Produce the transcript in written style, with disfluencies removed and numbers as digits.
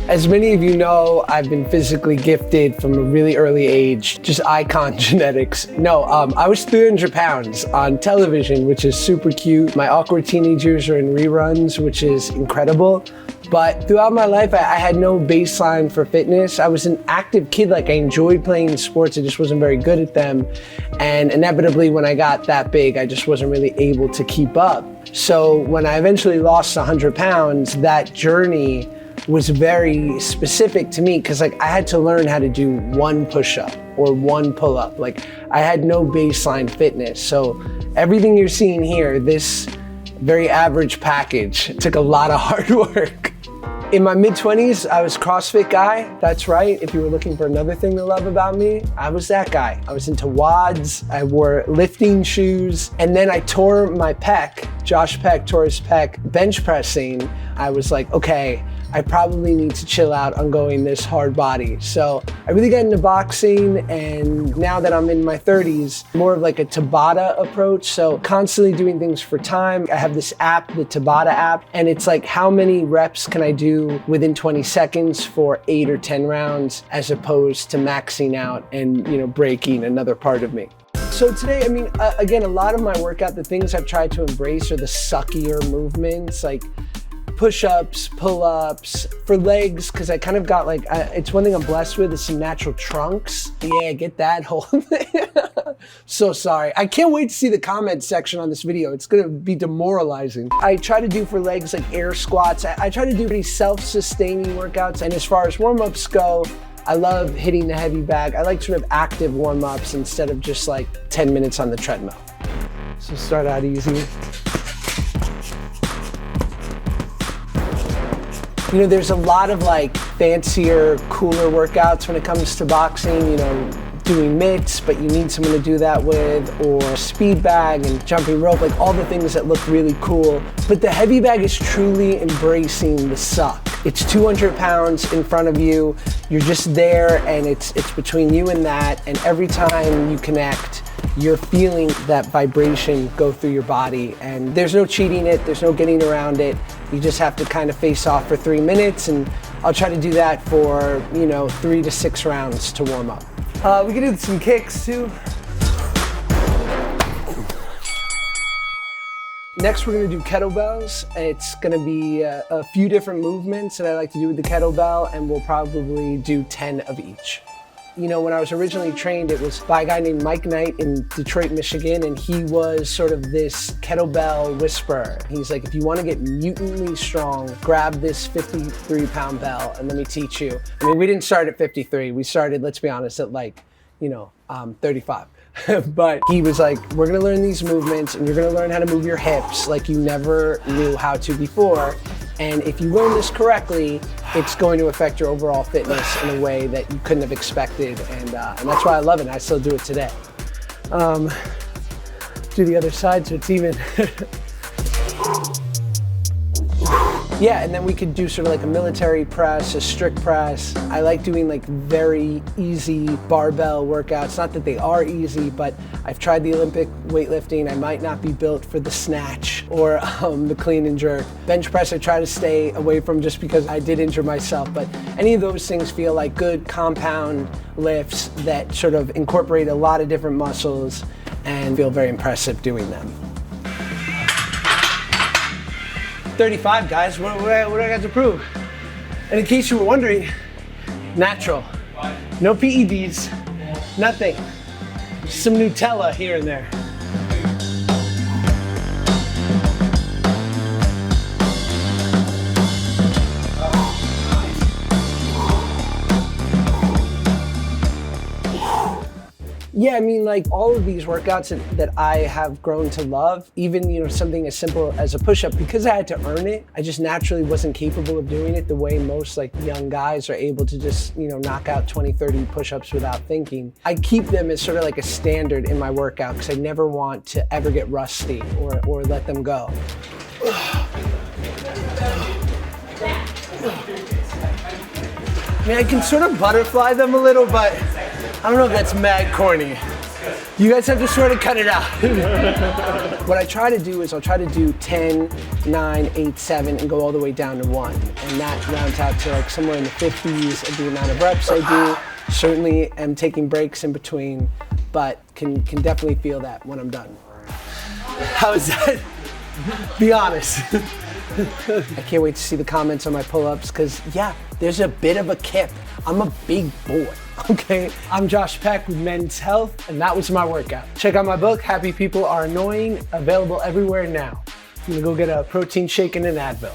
As many of you know, I've been physically gifted from a really early age, just icon genetics. No, I was 300 pounds on television, which is super cute. My awkward teenage years are in reruns, which is incredible. But throughout my life, I had no baseline for fitness. I was an active kid, like I enjoyed playing sports, I just wasn't very good at them. And inevitably, when I got that big, I just wasn't really able to keep up. So when I eventually lost 100 pounds, that journey was very specific to me because like I had to learn how to do one push-up or one pull-up. Like I had no baseline fitness. So everything you're seeing here, this very average package, it took a lot of hard work. In my mid-20s, I was a CrossFit guy. That's right. If you were looking for another thing to love about me, I was that guy. I was into WODs. I wore lifting shoes. And then I tore my pec. Josh Peck tore his pec bench pressing. I was like, okay, I probably need to chill out on going this hard body. So I really got into boxing, and now that I'm in my 30s, more of like a Tabata approach. So constantly doing things for time. I have this app, the Tabata app, and it's like how many reps can I do within 20 seconds for 8 or 10 rounds, as opposed to maxing out and breaking another part of me. So today, I mean, again, a lot of my workout, the things I've tried to embrace are the suckier movements, like push-ups, pull-ups, for legs, because I kind of got like, it's one thing I'm blessed with is some natural trunks. Yeah, get that whole thing. So sorry. I can't wait to see the comment section on this video. It's gonna be demoralizing. I try to do for legs like air squats. I try to do pretty self-sustaining workouts. And as far as warm-ups go, I love hitting the heavy bag. I like sort of active warm-ups instead of just like 10 minutes on the treadmill. So start out easy. There's a lot of like fancier, cooler workouts when it comes to boxing, doing mitts, but you need someone to do that with, or speed bag and jumping rope, like all the things that look really cool. But the heavy bag is truly embracing the suck. It's 200 pounds in front of you. You're just there, and it's between you and that. And every time you connect, you're feeling that vibration go through your body, and there's no cheating it, there's no getting around it. You just have to kind of face off for 3 minutes, and I'll try to do that for, 3 to 6 rounds to warm up. We can do some kicks too. Next, we're gonna do kettlebells. It's gonna be a few different movements that I like to do with the kettlebell, and we'll probably do 10 of each. When I was originally trained, it was by a guy named Mike Knight in Detroit, Michigan, and he was sort of this kettlebell whisperer. He's like, if you want to get mutantly strong, grab this 53-pound bell and let me teach you. I mean, we didn't start at 53. We started, let's be honest, at like, 35. But he was like, we're gonna learn these movements, and you're gonna learn how to move your hips like you never knew how to before. And if you learn this correctly, it's going to affect your overall fitness in a way that you couldn't have expected. And that's why I love it, and I still do it today. Do the other side so it's even. Yeah, and then we could do sort of like a military press, a strict press. I like doing like very easy barbell workouts. Not that they are easy, but I've tried the Olympic weightlifting. I might not be built for the snatch or the clean and jerk. Bench press I try to stay away from just because I did injure myself, but any of those things feel like good compound lifts that sort of incorporate a lot of different muscles and feel very impressive doing them. 35, guys. What do I got to prove? And in case you were wondering, natural. No PEDs, nothing. Just some Nutella here and there. Yeah, I mean, like all of these workouts that I have grown to love, even, something as simple as a push-up, because I had to earn it, I just naturally wasn't capable of doing it the way most like young guys are able to just, knock out 20, 30 push-ups without thinking. I keep them as sort of like a standard in my workout because I never want to ever get rusty or let them go. I mean, I can sort of butterfly them a little, but I don't know if that's mad corny. You guys have to sort of cut it out. What I try to do is I'll try to do 10, 9, 8, 7, and go all the way down to 1. And that rounds out to like somewhere in the 50s of the amount of reps I do. Certainly am taking breaks in between, but can definitely feel that when I'm done. How is that? Be honest. I can't wait to see the comments on my pull-ups because, yeah, there's a bit of a kip. I'm a big boy, okay? I'm Josh Peck with Men's Health, and that was my workout. Check out my book, Happy People Are Annoying, available everywhere now. I'm gonna go get a protein shake and an Advil.